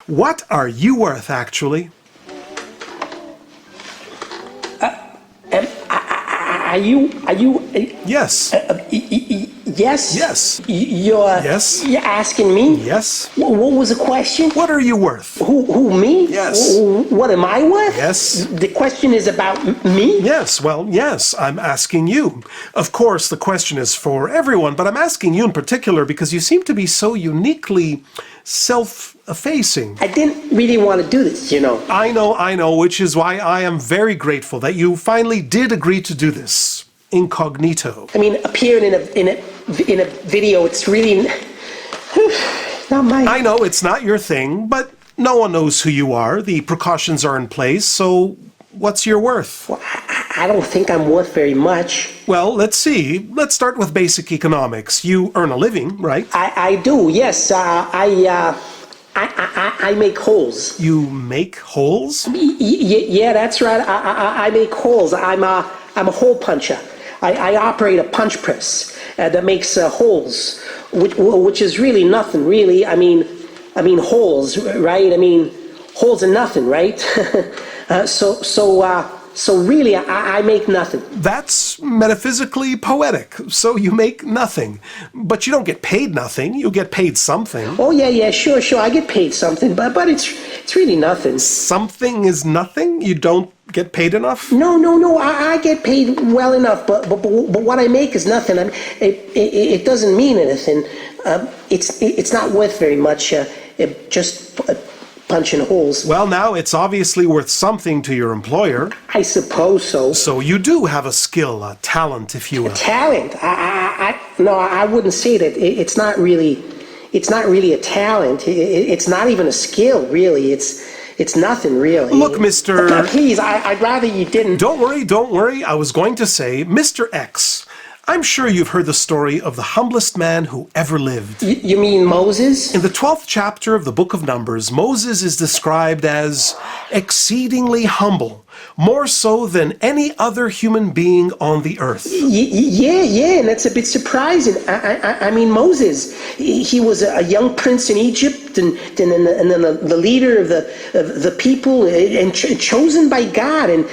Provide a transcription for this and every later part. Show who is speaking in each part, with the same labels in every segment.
Speaker 1: What are you worth, actually?
Speaker 2: Are you?
Speaker 1: Yes.
Speaker 2: Yes.
Speaker 1: Yes.
Speaker 2: You're asking me?
Speaker 1: Yes.
Speaker 2: What was the question?
Speaker 1: What are you worth?
Speaker 2: Who, me?
Speaker 1: Yes.
Speaker 2: What am I worth?
Speaker 1: Yes.
Speaker 2: The question is about me?
Speaker 1: Yes, well, yes, I'm asking you. Of course, the question is for everyone, but I'm asking you in particular because you seem to be so uniquely self-effacing.
Speaker 2: I didn't really want to do this, you know.
Speaker 1: I know, which is why I am very grateful that you finally did agree to do this. Incognito.
Speaker 2: I mean, appearing in a video, it's really not my...
Speaker 1: I know it's not your thing, but no one knows who you are. The precautions are in place, so what's your worth?
Speaker 2: Well, I don't think I'm worth very much.
Speaker 1: Well, let's see. Let's start with basic economics. You earn a living, right?
Speaker 2: I do, yes. I make holes.
Speaker 1: You make holes?
Speaker 2: Yeah, that's right. I make holes. I'm a hole puncher. I operate a punch press that makes holes, which is really nothing, really. I mean holes, right? I mean holes are nothing, right? So really, I make nothing.
Speaker 1: That's metaphysically poetic. So you make nothing. But you don't get paid nothing. You get paid something.
Speaker 2: Oh, yeah, sure. I get paid something, but it's really nothing.
Speaker 1: Something is nothing? You don't get paid enough?
Speaker 2: No, I get paid well enough, but what I make is nothing. It doesn't mean anything. It's not worth very much. Just punching holes.
Speaker 1: Well, now it's obviously worth something to your employer.
Speaker 2: I suppose so.
Speaker 1: So you do have a skill, a talent, if you will.
Speaker 2: Talent? No, I wouldn't say that. It's not really a talent. It's not even a skill, really. It's nothing, really.
Speaker 1: Look, Mr.
Speaker 2: Please, I'd rather you didn't.
Speaker 1: Don't worry. I was going to say, Mr. X. I'm sure you've heard the story of the humblest man who ever lived.
Speaker 2: You mean Moses?
Speaker 1: In the 12th chapter of the book of Numbers, Moses is described as exceedingly humble, more so than any other human being on the earth.
Speaker 2: Yeah, and that's a bit surprising. I mean, Moses, he was a young prince in Egypt, and then the leader of the people, and chosen by God. And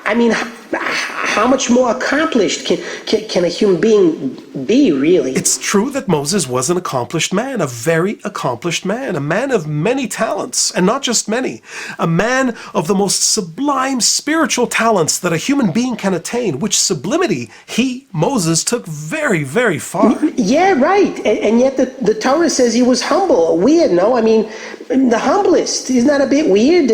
Speaker 2: I mean, how much more accomplished can a human being be, really?
Speaker 1: It's true that Moses was an accomplished man, a very accomplished man, a man of many talents, and not just many, a man of the most sublime spiritual talents that a human being can attain, which sublimity Moses, took very, very far.
Speaker 2: Yeah, right. And yet the Torah says he was humble. Weird, no? I mean, the humblest. Isn't that a bit weird?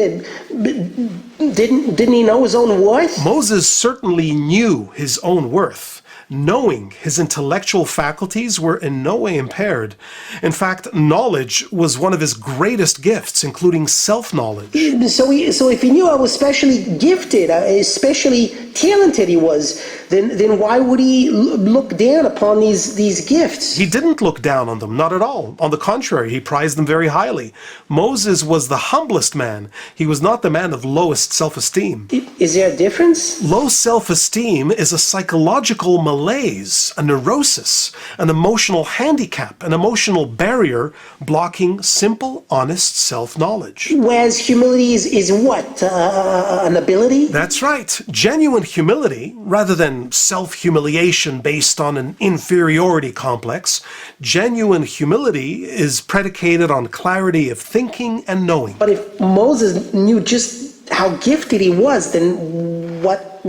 Speaker 2: Didn't he know his own worth?
Speaker 1: Moses certainly knew his own worth. Knowing his intellectual faculties were in no way impaired. In fact, knowledge was one of his greatest gifts, including self-knowledge.
Speaker 2: So if he knew how especially gifted, especially talented he was, then why would he look down upon these gifts?
Speaker 1: He didn't look down on them, not at all. On the contrary, he prized them very highly. Moses was the humblest man. He was not the man of lowest self-esteem.
Speaker 2: Is there a difference?
Speaker 1: Low self-esteem is a psychological malaise, a neurosis, an emotional handicap, an emotional barrier blocking simple, honest self-knowledge.
Speaker 2: Whereas humility is what? An ability?
Speaker 1: That's right. Genuine humility, rather than self-humiliation based on an inferiority complex, genuine humility is predicated on clarity of thinking and knowing.
Speaker 2: But if Moses knew just how gifted he was, then what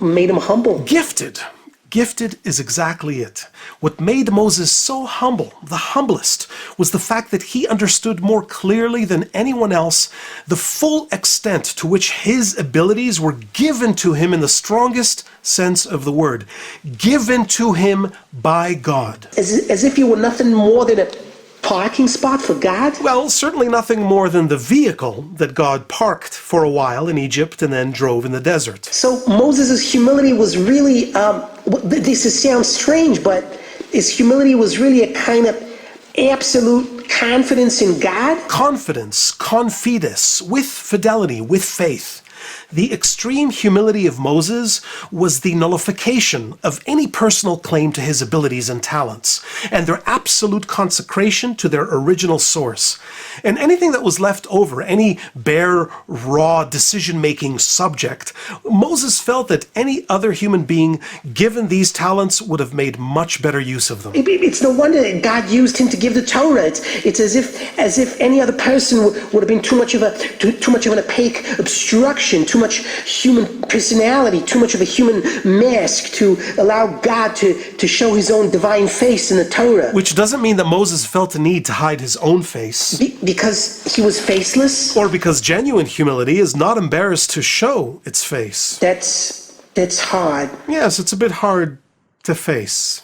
Speaker 2: made him humble?
Speaker 1: Gifted is exactly it. What made Moses so humble, the humblest, was the fact that he understood more clearly than anyone else the full extent to which his abilities were given to him in the strongest sense of the word. Given to him by God.
Speaker 2: As if he were nothing more than a parking spot for God?
Speaker 1: Well, certainly nothing more than the vehicle that God parked for a while in Egypt and then drove in the desert.
Speaker 2: So Moses' humility was really, this sounds strange, but his humility was really a kind of absolute confidence in God?
Speaker 1: Confidence, confidus, with fidelity, with faith. The extreme humility of Moses was the nullification of any personal claim to his abilities and talents, and their absolute consecration to their original source. And anything that was left over, any bare, raw, decision-making subject, Moses felt that any other human being, given these talents, would have made much better use of them.
Speaker 2: It's no wonder that God used him to give the Torah. It's as if any other person would have been too much of an opaque obstruction, too much human personality, too much of a human mask to allow God to show his own divine face in the Torah.
Speaker 1: Which doesn't mean that Moses felt a need to hide his own face.
Speaker 2: Because he was faceless?
Speaker 1: Or because genuine humility is not embarrassed to show its face.
Speaker 2: That's hard.
Speaker 1: Yes, it's a bit hard to face.